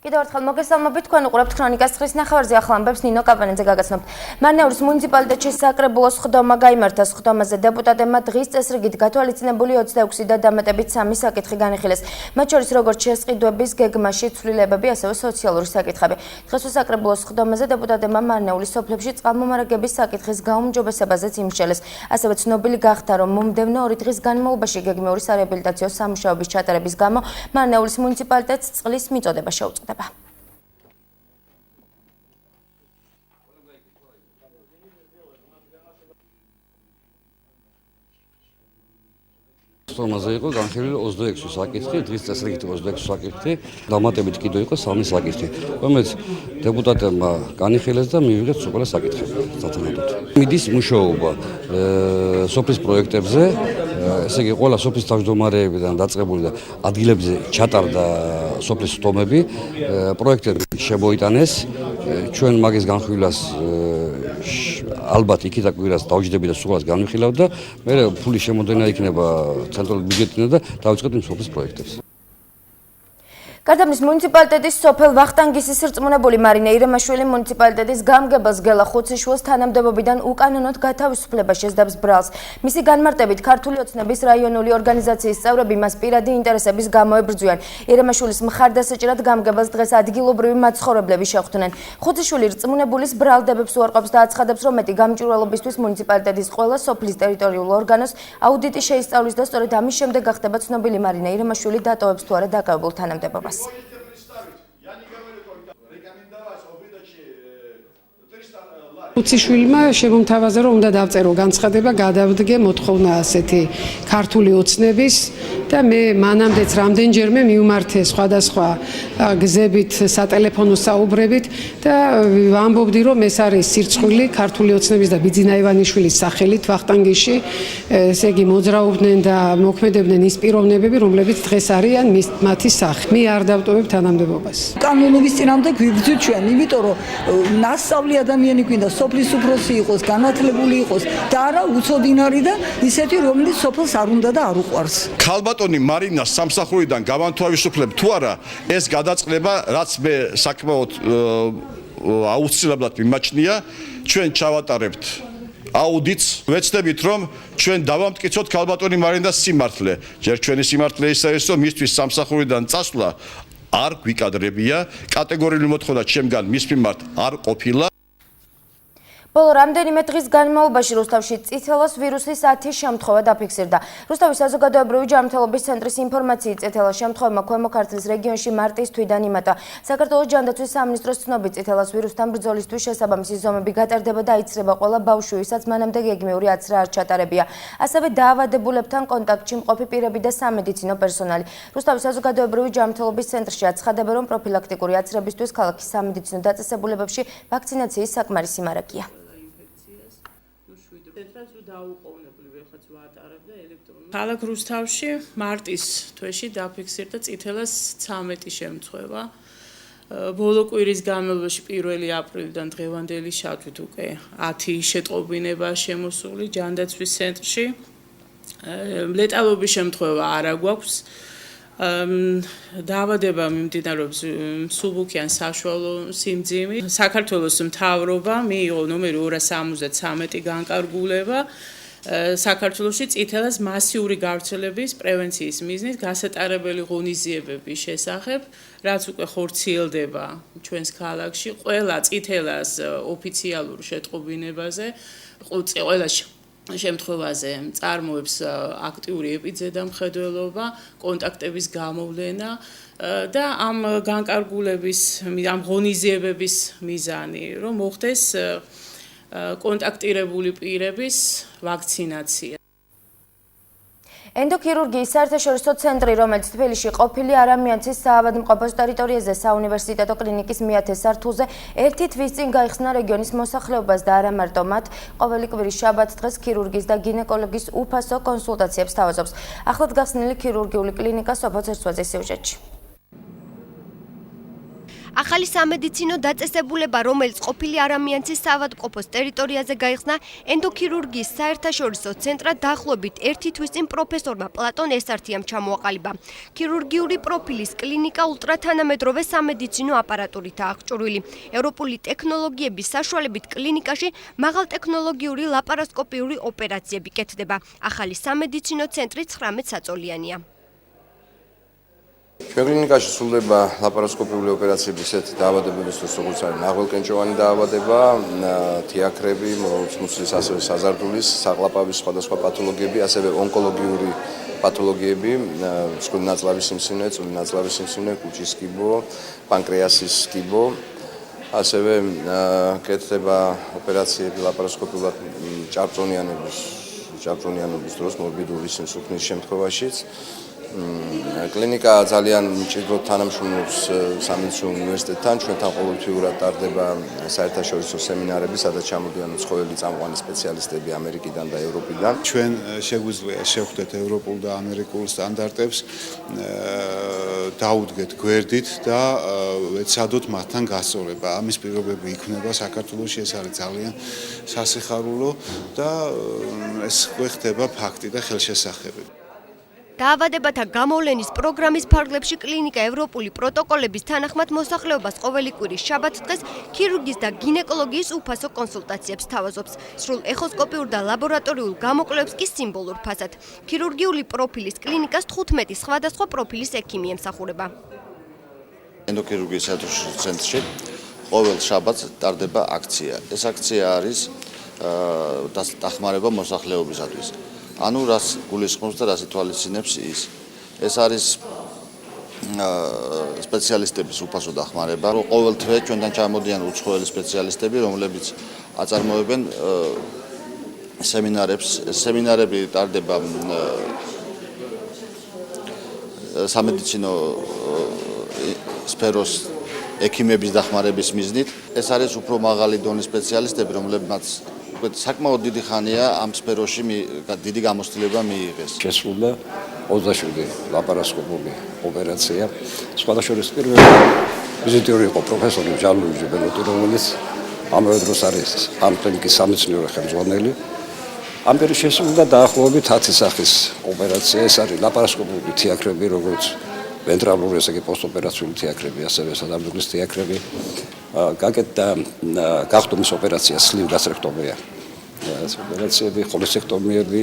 კიდევ ერთხელ მოგესალმებით, თქვენ უყურებთ ქრონიკას ხრის ნახევარზე, ახლა ამბებს ნინო კაპანიძე გაგაცნობთ. მარნეულის მუნიციპალიტეტში საკრებულოს ხდომა გაიმართა. ხდომაზე დეპუტატებმა დღის წესრიგით გათვალისწინებული 26 და დამატებით 3 საკითხი განიხილეს. მათ შორის როგორც შესყიდვების გეგმაში ცვლილებები, ასევე სოციალური საკითხები. დღეს საკრებულოს ხდომაზე დეპუტატებმა მარნეულის სოფლებში წყალმომარაგების საკითხის გაუმჯობესებაზეც იმსჯელეს. ასევე ცნობილი გახდა, რომ მომდევნო 2 დღის განმავლობაში გეგმიური სარეაბილიტაციო სამუშაოების ჩატარების გამო მარნეულის მუნიციპალიტეტს წყლის მიწოდება შეუწყდება. ხდომაზე იყო განხილული 26 საკითხი, დღის წესრიგით 26 საკითხი, დამატებით კიდევ იყო 3 საკითხი, რომელიც დეპუტატებმა განიხილეს და მივიღეს უყურე საკითხები სათანადოდ. მიდის მუშაობა სოფლის პროექტებზე, ესე იგი ყველა სოფლის თავმჯდომარეებიდან დაწყებული და ადგილებზე ჩატარდა სოფლის ხდომები, პროექტები შემოიტანეს, ჩვენ მაგის განხილვას ალბათ იქით კვირას დავჯდები და სულას განვიხილავ და მე ფული შემოდენა იქნება ცენტრალური ბიუჯეტიდან და დავიწყებთ იმ სოფლის პროექტებს. გარდაბნის მუნიციპალიტეტის სოფელ ვახტანგისის რწმუნებული მარინე ირემაშვილი მუნიციპალიტეტის გამგებელს გელა ხუციშვილს თანამდებობიდან უკანონოდ გათავისუფლება შეძდებს ბრალს. მისი განმარტებით ქართული ოცნების რაიონული ორგანიზაციის წევრები მას პირადი ინტერესების გამო ებრძვიან. ირემაშვილის მხარდასაჭერად გამგებელს დღეს ადგილობრივი მაცხოვრებლები შეხვდნენ. ხუციშვილი რწმუნებულის ბრალდებებს უარყოფს და აცხადებს, რომ მეტი გამჭვირვალობისთვის მუნიციპალიტეტის ყველა სოფლის ტერიტორიულ ორგანოს აუდიტი შეისწავლის და სწორედ ამის შემდეგ გახდება ცნობილი მარინე ირემაშვილი დატოვებს თუ არა დაკავებულ თანამდებობას. ხუციშვილმა შემომთავაზა, რომ უნდა დავწერო განცხადება, გადავდგე მოთხოვნა ასეთი ქართული ოცნების და მე მანამდეც რამდენჯერმე მივმართე სხვადასხვა გზებით, სატელეფონო საუბრებით და ვამბობდი, რომ ეს არის სირცხვილი ქართული ოცნების და ბიძინა ივანიშვილის სახელით ვახტანგისში, ესე იგი მოძრაობდნენ და მოქმედებდნენ ის პიროვნებები, რომლებიც დღეს არიან მათი სახე. მე არ დავტოვებ თანამდებობას. კანონების წინამდე გვიბრძვით ჩვენ, იმიტომ რომ ნასწავლი ადამიანი გვინდა სოფლის უფროსი იყოს, განათლებული იყოს და არა უცოდინარი და ისეთი, რომელიც სოფელს არ უნდა და არ უყვარს. ქალბატონი მარინას სამსახურიდან გავანთავისუფლებ თუ არა, ეს გადაწყდება, რაც მე საკმაოდ აუცილებლად მიმაჩნია, ჩვენ ჩავატარებთ აუდიტს, ვეცდებით, რომ ჩვენ დავამტკიცოთ ქალბატონი მარინას სიმართლე. ჯერ ჩვენი სიმართლე ის არის, რომ მისთვის სამსახურიდან წასვლა არ გვიკადრებია, კატეგორიული მოთხოვნა ჩემგან მის მიმართ არ ყოფილა. ბოლო რამდენიმე დღის განმავლობაში რუსთავში წითელას ვირუსის 10 შემთხვევა დაფიქსირდა. რუსთავის საზოგადოებრივი ჯანმრთელობის ცენტრის ინფორმაციით წითელას შემთხვევებმა ქვემო ქართლის რეგიონში მარტის თვიდან იმატა. საქართველოს ჯანდაცვის სამინისტროს ცნობით წითელას ვირუსთან ბრძოლისთვის შესაბამისი ზომები გატარდება და იცრება ყველა ბავშვი, ვისაც მანამდე გეგმიური აცრა არ ჩატარებია. ასევე დაავადებულებთან კონტაქტში მყოფი პირები და სამედიცინო პერსონალი. რუსთავის საზოგადოებრივი ჯანმრთელობის ცენტრში აცხადებენ, რომ პროფილაქტიკური აცრებისთვის ქალაქის სამედიცინო დაწესებულებებში ვაქცინაციის საკმარისი მარაგია. ქალაქ რუსთავში მარტის თვეში დაფიქსირდა წითელას 13 შემთხვევა. ბოლო კვირის განმავლობაში 1 აპრილიდან დღევანდელი შაბათით უკვე 10 შეტყობინება შემოსული ჯანდაცვის ცენტრში. ლეტალობის შემთხვევა არ აგვაქვს. დაავადება მიმდინარეობს მსუბუქი ან საშუალო სიმძიმით. საქართველოს მთავრობა მიიღო ნომერი 273 განკარგულება საქართველოში წითელას მასიური გავრცელების პრევენციის მიზნით გასატარებელი ღონისძიებების შესახებ, რაც უკვე ხორციელდება ჩვენს ქალაქში, ყველა წითელას ოფიციალურ შეტყობინებაზე, ყველა შემთხვევაზე წარმოებს აქტიური ეპიდემიოლოგიური კონტაქტების გამოვლენა და ამ განკარგულების, ამ ღონისძიებების მიზანი, რომ მოხდეს კონტაქტირებული პირების ვაქცინაცია. ენდოქირურგიის საერთაშორისო ცენტრი, რომელიც თბილისში ყოფილი არამიანცის საავადმყოფოს ტერიტორიაზე საუნივერსიტეტო კლინიკის მეათე სართულზე ერთი თვის წინ გაიხსნა რეგიონის მოსახლეობას და არა მარტო მათ, ყოველი კვირის შაბათ დღეს ქირურგის და გინეკოლოგის უფასო კონსულტაციებს თავაზობს. ახლად გახსნილი ქირურგიული კლინიკა სოფო ცერცვაძის სიუჟეტში. ახალი სამედიცინო დაწესებულება, რომელიც ყოფილი არამიანცის საავადმყოფოს ტერიტორიაზე გაიხსნა ენდოქირურგიის საერთაშორისო ცენტრად დაახლოებით 1 თვის წინ პროფესორმა პლატონ ესართიამ ჩამოაყალიბა. ქირურგიული პროფილის კლინიკა ულტრათანამედროვე სამედიცინო აპარატურითაა აღჭურვილი. ევროპული ტექნოლოგიების საშუალებით კლინიკაში მაღალტექნოლოგიური ლაპარასკოპიული ოპერაციები კეთდება. ახალი სამედიცინო ცენტრი 19 საწოლიანია. ჩვენ კლინიკაში სრულდება ლაპარასკოპიული ოპერაციების ისეთი დაავადებების, როგორც არის ნახველკენჭოვანი დაავადება, თიაქრები, მუცლის, ასევე საზარდულის, საყლაპავის სხვადასხვა პათოლოგიები, ასევე ონკოლოგიური პათოლოგიები, მსხვილი ნაწლავის სიმსივნე, წვრილი ნაწლავის სიმსივნე, კუჭის კიბო, პანკრეასის კიბო. ასევე კეთდება ოპერაციები ლაპარასკოპიულად ჭარბწონიანობის დროს მორბიდული სიმსუქნის შემთხვევაშიც. კლინიკა ძალიან მჭიდროდ თანამშრომლობს სამედიცინო უნივერსიტეტთან, ჩვენთან ყოველთვიურად ტარდება საერთაშორისო სემინარები, სადაც ჩამოდიან უცხოელი წამყვანი სპეციალისტები ამერიკიდან და ევროპიდან. ჩვენ შეგვიძლია შევხვდეთ ევროპულ და ამერიკულ სტანდარტებს, დაუდგეთ გვერდით და ეცადოთ მათთან გასწორება. ამის პირობები იქმნება საქართველოში, ეს არის ძალიან სასიხარულო და ეს ხდება ფაქტი და ხელშესახებები. დაავადებათა გამოვლენის პროგრამის ფარგლებში კლინიკა ევროპული პროტოკოლების თანახმად მოსახლეობას ყოველი კვირის შაბათ-დღეს ქირურგიის და გინეკოლოგიის უფასო კონსულტაციებს თავაზობს. სრულ ეხოსკოპიურ და ლაბორატორიულ გამოკვლევებს კი სიმბოლურ ფასად. ქირურგიული პროფილის კლინიკას 15 სხვადასხვა პროფილის ექიმი ემსახურება. ენდოქირურგიის საერთაშორისო ცენტრში ყოველ შაბათს ტარდება აქცია. ეს აქცია არის დახმარება მოსახლეობისათვის. ანუ რას გულისხმობს და რას ითვალისწინებს ის. ეს არის სპეციალისტების უფასო დახმარება. ყოველ თვე ჩვენთან ჩამოდიან უცხოელი სპეციალისტები, რომლებიც აწარმოებენ სემინარებს. სემინარები ტარდება სამედიცინო სფეროს ექიმების დახმარების მიზნით. ეს არის უფრო მაღალი დონის სპეციალისტები, რომლებმაც საკმაოდ დიდი ხანია ამ სფეროში დიდი გამოცდილება მიიღეს. შესრულდა 27 ლაპარასკოპული ოპერაცია. სხვადასხვა პირველი ვიზიტორი იყო პროფესორი ჟან-ლუიჯი ბელოტი, რომელიც ამავე დროს არის ამ კლინიკის სამეცნიერო ხელმძღვანელი. ამ პერიოდში შესრულდა დაახლოებით 10 სახის ოპერაცია. ეს არის ლაპარასკოპული თიაქრები, როგორც ventraluri, ესე იგი პოსტოპერაციული თიაქრები, ასევე სადამძღვრის თიაქრები. გაკეთდა გახდომის ოპერაცია სლივ გასტრექტომია. ეს ოპერაციები, ხოლესტექტომიები,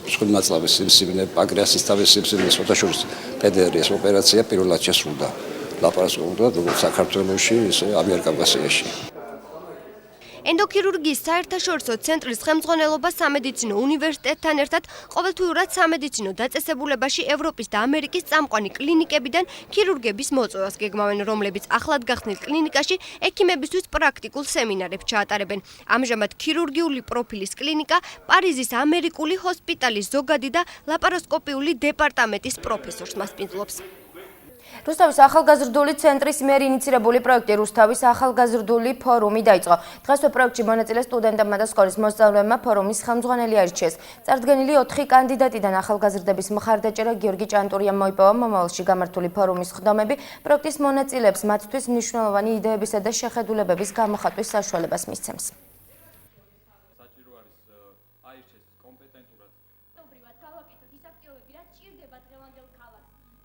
მსხვილი ნაწლავის სიმსივნე, პანკრეასის თავის სიმსივნე, საერთაშორისო პედერიის ოპერაცია პირველად შესრულდა ლაპარასკოპულად, როგორც საქართველოში, ისე ამიერკავკასიაში. ენდოქირურგიის საერთაშორისო ცენტრის ხელმძღვანელობა სამედიცინო უნივერსიტეტთან ერთად ყოველთვიურად სამედიცინო დაწესებულებაში ევროპის და ამერიკის წამყვანი კლინიკებიდან ქირურგების მოწვევას გეგმავენ, რომლებიც ახლად გახსნილ კლინიკაში ექიმებისთვის პრაქტიკულ სემინარებს ჩაატარებენ. ამჟამად ქირურგიული პროფილის კლინიკა პარიზის ამერიკული ჰოსპიტალის ზოგადი და ლაპარასკოპიული დეპარტამენტის პროფესორს მასპინძლობს. რუსთავის ახალგაზრდული ცენტრის მიერ ინიცირებული პროექტი რუსთავის ახალგაზრდული ფორუმი დაიწყო. დღესვე პროექტში მონაწილე სტუდენტებმა და სკოლის მოსწავლეებმა ფორუმის ხელმძღვანელი აირჩიეს. წარდგენილი 4 კანდიდატიდან ახალგაზრდების მხარდაჭერა გიორგი ჭანტურიამ მოიპოვა. მომავალში გამართული ფორუმის ხდომები პროექტის მონაწილეებს მათთვის მნიშვნელოვანი იდეებისა და შეხედულებების გამოხატვის საშუალებას მისცემს.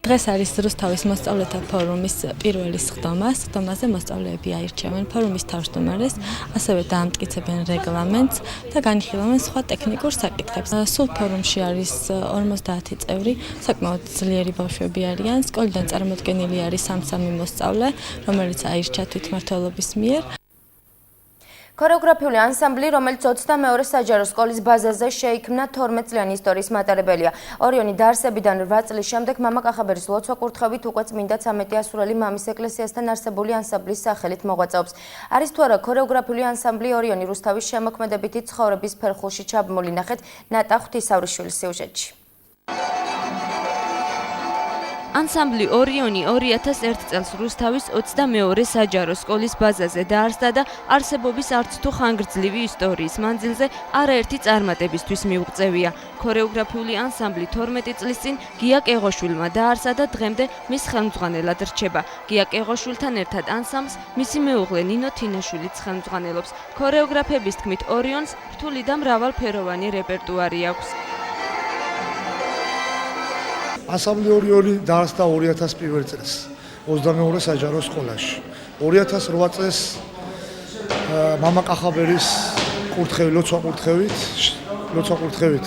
დღეს არის რუსთავის მოსწავლეთა ფორუმის პირველი ხდომა. ხდომაზე მოსწავლეები აირჩევენ ფორუმის თავმჯდომარეს, ასევე დაამტკიცებენ რეგლამენტს და განიხილავენ სხვა ტექნიკურ საკითხებს. სულ ფორუმში არის 50 წევრი, საკმაოდ ძლიერი ბავშვები არიან. სკოლიდან წარმოდგენილი არის 3 მოსწავლე, რომელიც აირჩა თვითმმართველობის მიერ. ქორეოგრაფიული ანსამბლი, რომელიც 22 საჯარო სკოლის ბაზაზე შეიქმნა 12 წლიანი ისტორიის მატარებელია. ორიონი დაარსებიდან 8 წლის შემდეგ მამა კახაბერის ლოცვა კურთხევით უკვე წმინდა 13 ასურელი მამის ეკლესიასთან არსებული ანსამბლის სახელით მოღვაწეობს. არის თუ არა ქორეოგრაფიული ანსამბლი ორიონი რუსთავის შემოქმედებითი ცხოვრების ფერხულში ჩაბმული, ნახეთ ნატა ღვთისავრიშვილის სიუჟეტში. ანსამბლი ორიონი 2001 წელს რუსთავის 22 საჯარო სკოლის ბაზაზე დაარსდა და არსებობის არც თუ ხანგრძლივი ისტორიის მანძილზე არაერთი წარმატებისთვის მიუღწევია. ქორეოგრაფიული ანსამბლი 12 წლის წინ გია კეღოშვილმა დაარსა და დღემდე მის ხელმძღვანელად რჩება. გია კეღოშვილთან ერთად ანსამბლს მისი მეუღლე ნინო თინაშვილიც ხელმძღვანელობს. ქორეოგრაფების თქმით ორიონს რთული და მრავალფეროვანი რეპერტუარი აქვს. ანსამბლი ორიონი დაარსდა 2001 წელს 22 საჯარო სკოლაში. 2008 წელს მამა კახაბერის ლოცვა-კურთხევით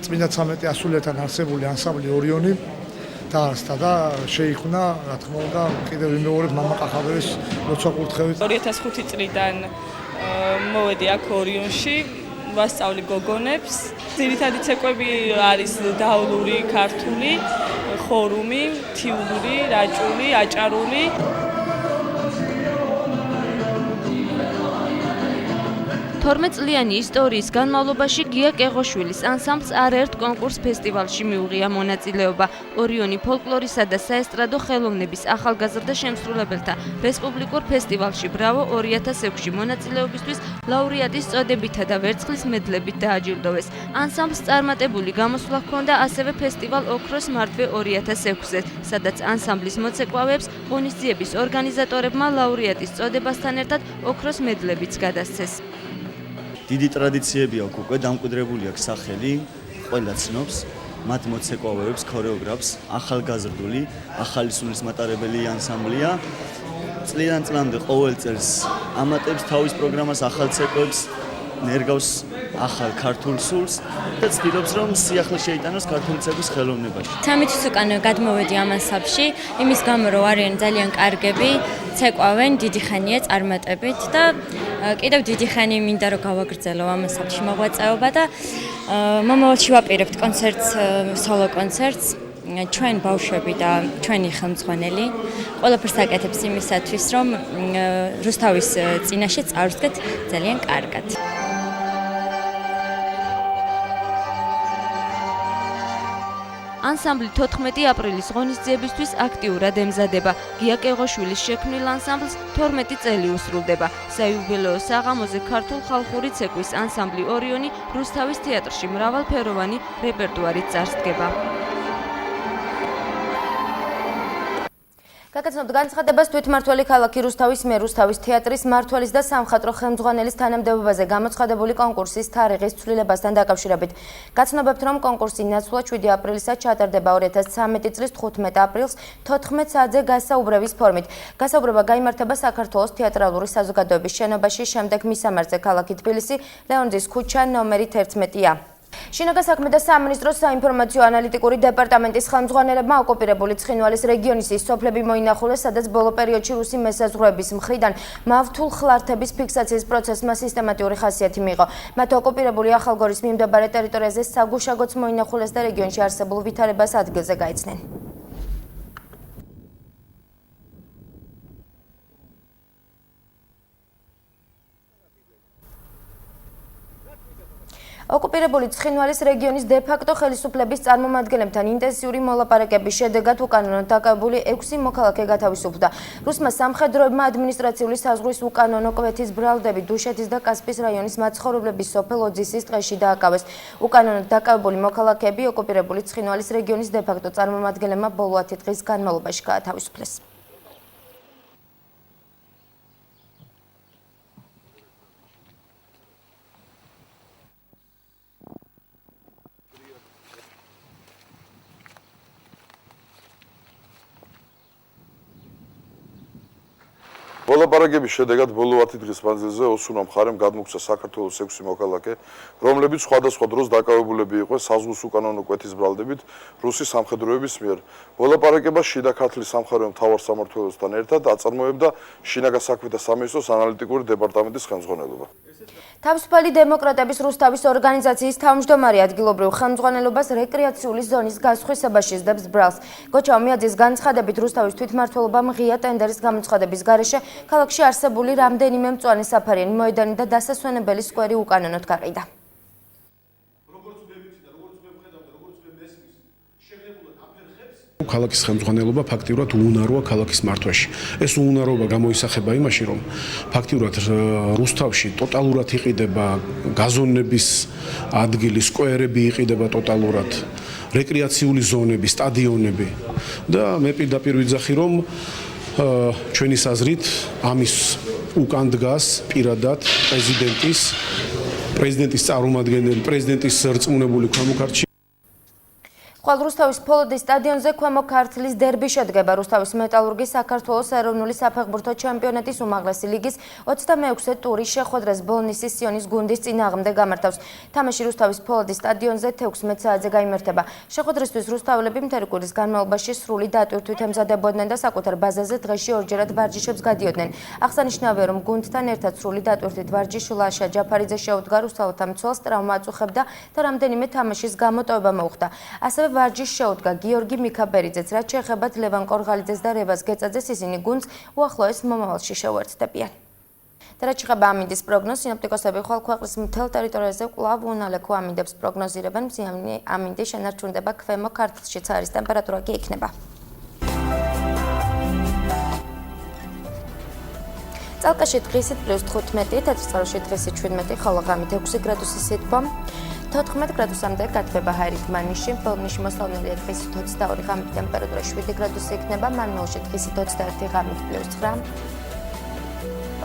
წმინდა 13 ასულეთან არსებული ანსამბლი ორიონი დაარსდა და შეიქმნა, რა თქმა უნდა, კიდევ ვიმეორებ მამა კახაბერის ლოცვა-კურთხევით. 2005 წლიდან მოვედი აქ ორიონში. ვასწავლი გოგონებს. ძირითადი ცეკვები არის დაავლური, ქართული, ხორუმი, თიულური, რაჭული, აჭარული. წლიანი ისტორიის განმავლობაში გია კეღოშვილის ანსამბლს არაერთ კონკურს ფესტივალში მიუღია მონაწილეობა. ორიონი ფოლკლორისა და საესტრადო ხელოვნების ახალგაზრდა შემსრულებელთა რესპუბლიკურ ფესტივალში ბრავო 2006-ში მონაწილეობისთვის ლაურეატის წოდებითა და ვერცხლის მედლებით დააჯილდოვეს. ანსამბლს წარმატებული გამოსვლა ჰქონდა ასევე ფესტივალ ოქროს მართვე 2006-ზე, სადაც ანსამბლის მოცეკვავეებს ღონისძიების ორგანიზატორებმა ლაურეატის წოდებასთან ერთად ოქროს მედლებიც გადასცეს. დიდი ტრადიციები აქვს უკვე დამკვიდრებული აქვს სახელი, ყველა ცნობს მათ მოცეკვავეებს, ქორეოგრაფს, ახალგაზრდული, ახალი სულის მატარებელი ანსამბლია. წლიდან წლამდე ყოველ წელს ამატებს თავის პროგრამას, ახალ ცეკვებს, ნერგავს ახალ ქართულ სულს და ცდილობს რომ სიახლე შეიტანოს ქართული ცეკვის ხელოვნებაში. 3 თვის უკან გადმოვედი ამ ანსამბლში, იმის გამო რომ არიან ძალიან კარგები, ცეკვავენ დიდი ხანია წარმატებით და კიდევ დიდი ხანი მინდა რომ გავაგრძელო ამ ანსამბლში მოღვაწეობა და მომავალში ვაპირებთ კონცერტს, სოლო კონცერტს. ჩვენ ბავშვები და ჩვენი ხელმძღვანელი ყველაფერს აკეთებს იმისათვის რომ რუსთავის წინაშე წავსდგეთ ძალიან კარგად. ანსამბლი 14 აპრილის ღონისძიებისთვის აქტიურად ემზადება. გია კეღოშვილის შექმნილ ანსამბლს 12 წელი უსრულდება. საიუბილეო საღამოზე ქართულ ხალხური ცეკვის ანსამბლი ორიონი რუსთავის თეატრში მრავალფეროვანი რეპერტუარით წარსდგება. გაგაცნობთ განცხადებას თვითმმართველი ქალაქი რუსთავის მიერ რუსთავის თეატრის მმართველის და სამხატვრო ხელმძღვანელის თანამდებობაზე გამოცხადებული კონკურსის თარიღის ცვლილებასთან დაკავშირებით. გაცნობებთ, რომ კონკურსი ნაცვლად 7 აპრილისად ჩატარდება 2013 წლის 15 აპრილს 14 საათზე გასაუბრების ფორმით. გასაუბრება გაიმართება საქართველოს თეატრალური საზოგადოების შენობაში, შემდეგ მისამართზე ქალაქი თბილისი, ლეონიდის ქუჩა ნომერი 11-ია. შინაგან საქმეთა სამინისტროს საინფორმაციო ანალიტიკური დეპარტამენტის ხელმძღვანელებმა ოკუპირებული ცხინვალის რეგიონის ის სოფლები მოინახულეს, სადაც ბოლო პერიოდში რუსი მესაზღვრეების მხრიდან მავთულ ხლართების ფიქსაციის პროცესმა სისტემატიური ხასიათი მიიღო. მათ ოკუპირებული ახალგორის მიმდებარე ტერიტორიაზე საგუშაგოც მოინახულეს და რეგიონში არსებულ ვითარებას ადგილზე გაიცნენ. ოკუპირებული ცხინვალის რეგიონის დე-ფაქტო ხელისუფლების წარმომადგენლებთან ინტენსიური მოლაპარაკების შედეგად უკანონოდ დაკავებული 6 მოქალაქე გათავისუფლდა. რუსმა სამხედროებმა ადმინისტრაციული საზღვრის უკანონო კვეთის ბრალდები დუშეთის და კასპიის რაიონის მაცხოვრებლების სოფელ ოძისის ტყეში დააკავეს. უკანონოდ დაკავებული მოქალაქეები ოკუპირებული ცხინვალის რეგიონის დე-ფაქტო წარმომადგენლებმა ბოლო 10 დღის განმავლობაში გაათავისუფლეს. მოლაპარაკების შედეგად ბოლო 10 დღის მანძილზე ოსურმა მხარემ გადმოგვცა საქართველოს 6 მოქალაქე, რომლებიც სხვადასხვა დროს დაკავებულები იყვნენ საზღვრის უკანონო კვეთის ბრალდებით რუსის სამხედროების მიერ. მოლაპარაკება შიდა ქართლის სამხარეო მთავარ სამმართველოსთან ერთად აწარმოებდა შინაგან საქმეთა სამინისტროს ანალიტიკური დეპარტამენტის ხელმძღვანელობა. თავისუფალი დემოკრატების რუსთავის ორგანიზაციის თავმჯდომარე ადგილობრივ ხელმძღვანელობას რეკრეაციული ზონის გასხვისებაში სდებს ბრალს. გოჩა მიაძის განცხადებით რუსთავის თვითმმართველობამ ღია ტენდერის გამოცხადების გარეშე ქალაქში არსებული რამდენიმე მწვანე საფარიანი მოედანი და დასასვენებელი სკვერი უკანონოდ გაყიდა. ქალაქის ხელმძღვანელობა ფაქტიურად უუნაროა ქალაქის მართვაში. ეს უუნაროობა გამოისახება იმაში, რომ ფაქტიურად რუსთავში ტოტალურად იყიდება გაზონების ადგილი, სკვერები იყიდება ტოტალურად, რეკრეაციული ზონები, სტადიონები და მე პირდაპირ ვიძახი, რომ ჩვენი საზრით ამის უკან დგას პირადად პრეზიდენტის წარმომადგენელი, პრეზიდენტის რწმუნებული ქვემოქართლში. ხვალ რუსთავის ფოლოდის სტადიონზე ქვემო ქართლის დერბი შედგება. რუსთავის მეტალურგის საქართველოს ეროვნული საფეხბურთო ჩემპიონატის უმაღლესი ლიგის 26-ე ტურის შეხვედრას ბოლნისის სიონის გუნდის წინააღმდეგ გამართავს. თამაში რუსთავის ფოლოდის სტადიონზე 16 საათზე გაიმართება. შეხვედრისთვის რუსთაველები მთელი კვირის განმავლობაში სრული დატვირთვით ემზადებოდნენ და საკუთარ ბაზაზე დღეში ორჯერად ვარჯიშებს გადიოდნენ. აღსანიშნავია, რომ გუნდთან ერთად სრული დატვირთვით ვარჯიშ ლაშა ჯაფარიძე შეუდგა რუსთაველთა მცველს, ტრავმა აწუხებდა და რამდენიმე თამაშის გამოტოვება მოუხდა. ასევე ვარჯიშს შეუდგა გიორგი მიქაბერიძეც, რაც შეეხებათ ლევან კორღალიძეს და რევაზ გეწაძეს, ისინი გუნდს უახლოეს მომავალში შეუერთდებიან. და რაც შეეხება ამინდის პროგნოზს, სინოპტიკოსები ხვალ ქვეყნის მთელ ტერიტორიაზე კვლავ უნალექო ამინდებს პროგნოზირებენ. მზიანი ამინდი შენარჩუნდება ქვემო ქართლშიც, არის ტემპერატურა კი იქნება. წალკაში დღისით +15, თეთრწყაროში დღისით 17, ხოლო ღამით 6 გრადუსი სითბო. 14 გრადუსამდე გათბება ჰაერით-მანიში, ბოლნისში მოსალოდნელია დღისით 22, ღამით ტემპერატურა 7 გრადუსი იქნება, მარნეულში დღისით 21, ღამით +9.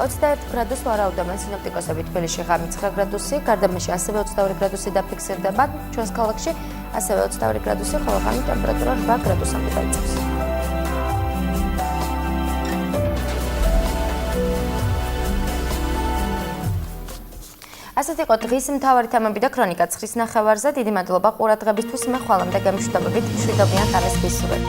21 გრადუსს ვარაუდობენ სინოპტიკოსები, თბილისში ღამით 9 გრადუსი, გარდამაში ასევე 22 გრადუსი დაფიქსირდება, ჩვენს ქალაქში ასევე 22 გრადუსი, ხოლო ღამით ტემპერატურა 8 გრადუსამდე დაიწევს. ასეთ იყო დღის მთავარი თემები და ქრონიკა ცხრის ნახევარზე. დიდი მადლობა ყურადღებისთვის. მე ხვალამდე გემშვიდობებით მშვიდობიან თამის გისურვებ.